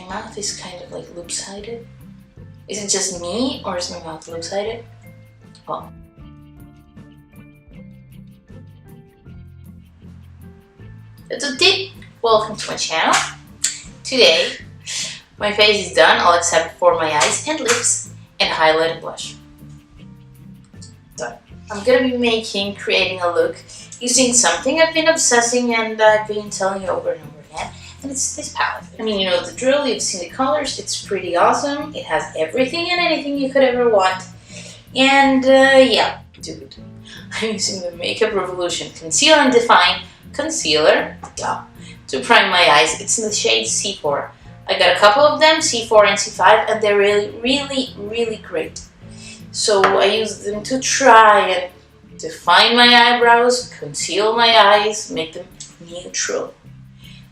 mouth is kind of like loop-sided. Is it just me, or is my mouth loop-sided? Well, that's a tip. Welcome to my channel. Today, my face is done, all except for my eyes and lips and highlight and blush. Done. I'm gonna be creating a look using something I've been obsessing and I've been telling you over and over again, and it's this palette. I mean, you know the drill, you've seen the colors, it's pretty awesome. It has everything and anything you could ever want. And yeah, dude, I'm using the Makeup Revolution Conceal and Define Concealer to prime my eyes. It's in the shade C4. I got a couple of them, C4 and C5, and they're really great. So I use them to try and define my eyebrows, conceal my eyes, make them neutral,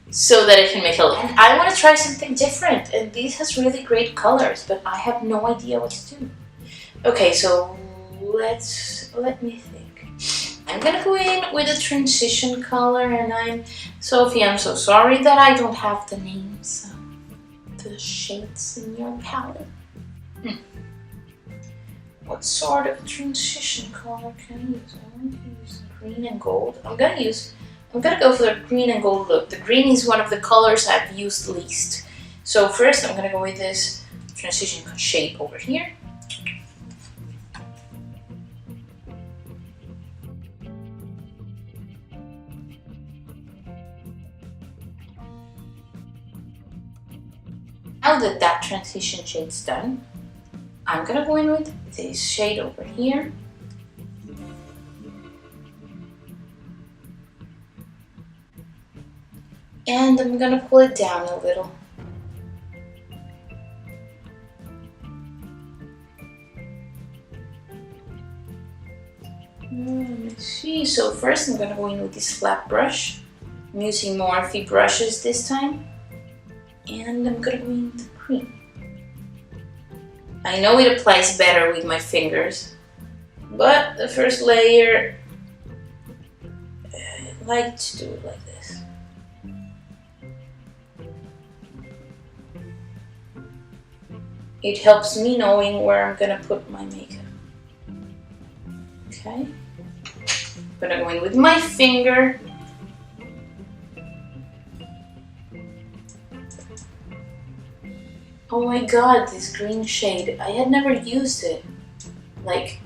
so that I can make a look. And I want to try something different, and this has really great colors, but I have no idea what to do. Okay, so let me think. I'm gonna go in with a transition color, and Sophie, I'm so sorry that I don't have the names of the shades in your palette. What sort of transition color can I use? I want to use green and gold. I'm gonna go for the green and gold look. The green is one of the colors I've used least. So first I'm gonna go with this transition shade over here. Now that that transition shade's done, I'm gonna go in with this shade over here. And I'm gonna pull it down a little. Let me see. So first I'm gonna go in with this flat brush. I'm using Morphe brushes this time. And I'm gonna go in with the cream. I know it applies better with my fingers, but the first layer, I like to do it like this. It helps me knowing where I'm gonna put my makeup. Okay, I'm gonna go in with my finger. Oh my god, this green shade. I had never used it. Like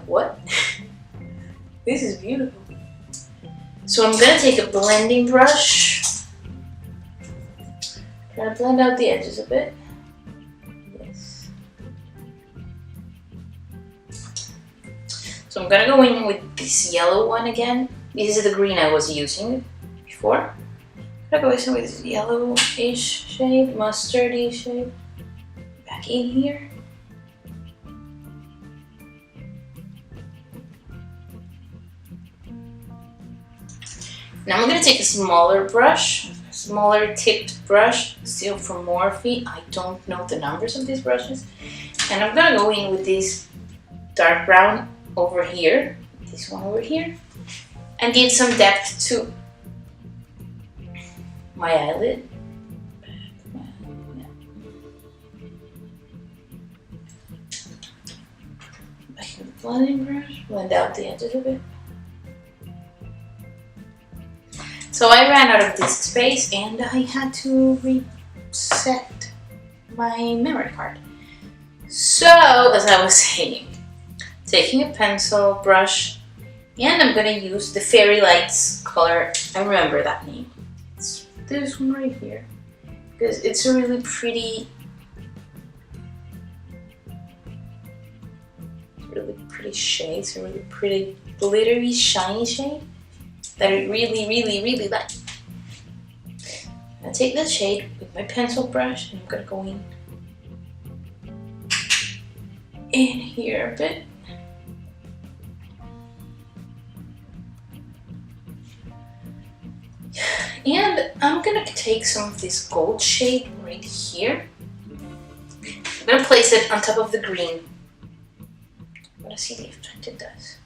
what? This is beautiful. So I'm gonna take a blending brush. Try to blend out the edges a bit. Yes. So I'm gonna go in with this yellow one again. This is the green I was using before. I'm gonna go in with this yellowish shade, mustardy shade, back in here. Now I'm gonna take a smaller brush, a smaller tipped brush, still from Morphe. I don't know the numbers of these brushes. And I'm gonna go in with this dark brown over here, this one over here, and give some depth to my eyelid. Back in the blending brush, blend out the edges a bit. So I ran out of disk space and I had to reset my memory card. So, as I was saying, taking a pencil brush, and I'm gonna use the Fairy Lights color. I remember that name. It's this one right here, because it's a really pretty shade. It's a really pretty glittery, shiny shade that I really like. I'm gonna take that shade with my pencil brush and I'm gonna go in here a bit. And I'm gonna take some of this gold shade right here. I'm gonna place it on top of the green. I'm gonna see the effect it does.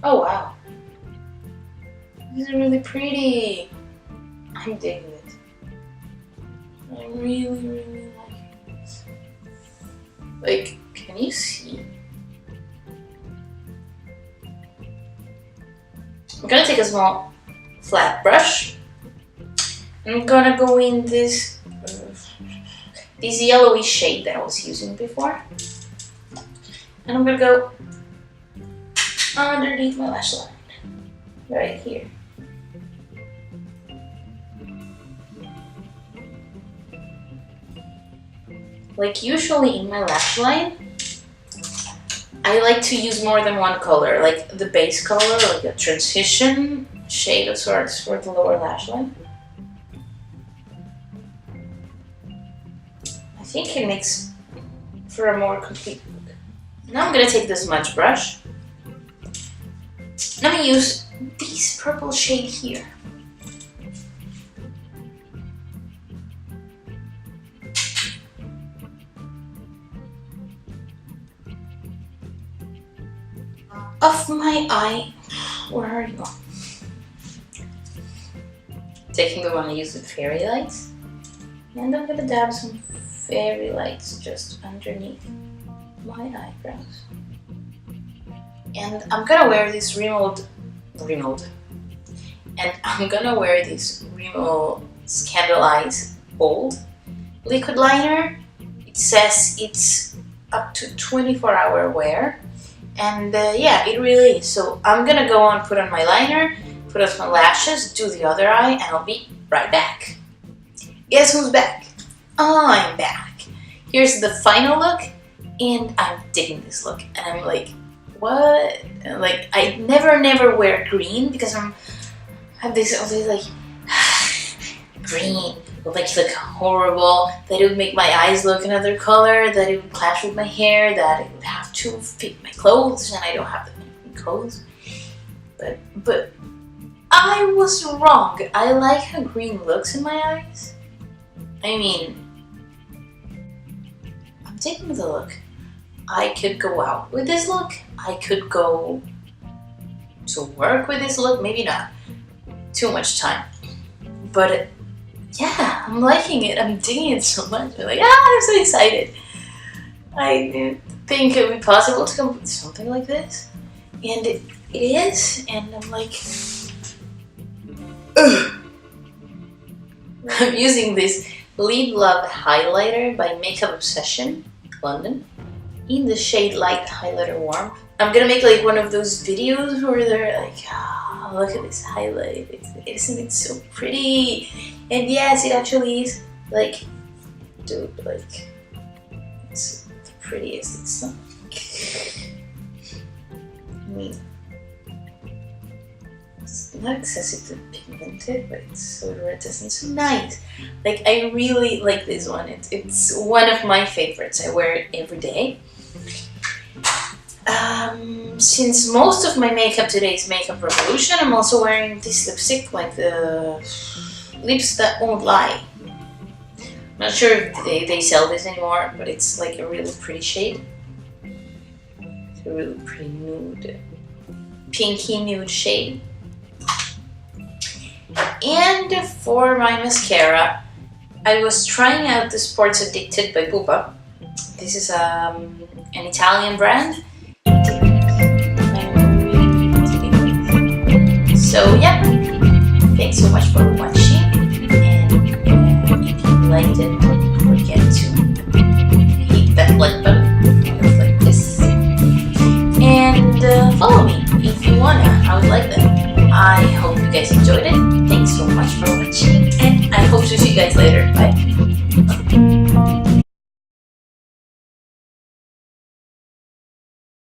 Oh wow. These are really pretty. I'm digging it. I'm really liking this. Like, can you see? I'm gonna take a small flat brush. I'm gonna go in this yellowy shade that I was using before. And I'm gonna go underneath my lash line. Right here. Like usually in my lash line, I like to use more than one color, like the base color, like a transition shade of sorts for the lower lash line. I think it makes for a more complete look. Now I'm gonna take this smudge brush. Let me use this purple shade here. Of my eye, where are you? Taking the one I use with fairy lights, and I'm gonna dab some fairy lights just underneath my eyebrows. And I'm gonna wear this Rimmel, and I'm gonna wear this Rimmel Scandalize Bold liquid liner. It says it's up to 24-hour wear. And yeah, it really is. So I'm gonna go on, put on my liner, put on my lashes, do the other eye, and I'll be right back. Guess who's back? I'm back. Here's the final look, and I'm digging this look. And I'm like, what? Like, I never wear green because I have this always like, green would make it look horrible, that it would make my eyes look another color, that it would clash with my hair, that it would have to fit my clothes, and I don't have that many clothes. But I was wrong. I like how green looks in my eyes. I mean, I'm taking the look. I could go out with this look. I could go to work with this look. Maybe not. Too much time. But yeah, I'm liking it. I'm digging it so much. I'm like, I'm so excited. I didn't think it would be possible to come up with something like this. And it is. And I'm like, ugh. I'm using this Leave Love highlighter by Makeup Obsession, London, in the shade Light Highlighter Warmth. I'm gonna make like one of those videos where they're like, oh, look at this highlight, isn't it so pretty? And yes, it actually is. Like, dude, like, it's the prettiest. It's not, I mean, it's not excessively pigmented, but it's so iridescent, so nice. Like, I really like this one. It's one of my favorites. I wear it every day. Since most of my makeup today is Makeup Revolution, I'm also wearing this lipstick, like the Lips That Won't Lie. I'm not sure if they sell this anymore, but it's like a really pretty shade. It's a really pretty nude, pinky nude shade. And for my mascara, I was trying out the Sports Addicted by Pupa. This is an Italian brand. So yeah, thanks so much for watching, and if you liked it, don't forget to hit that like button, like this, and follow me if you wanna. I would like that. I hope you guys enjoyed it. Thanks so much for watching, and I hope to see you guys later.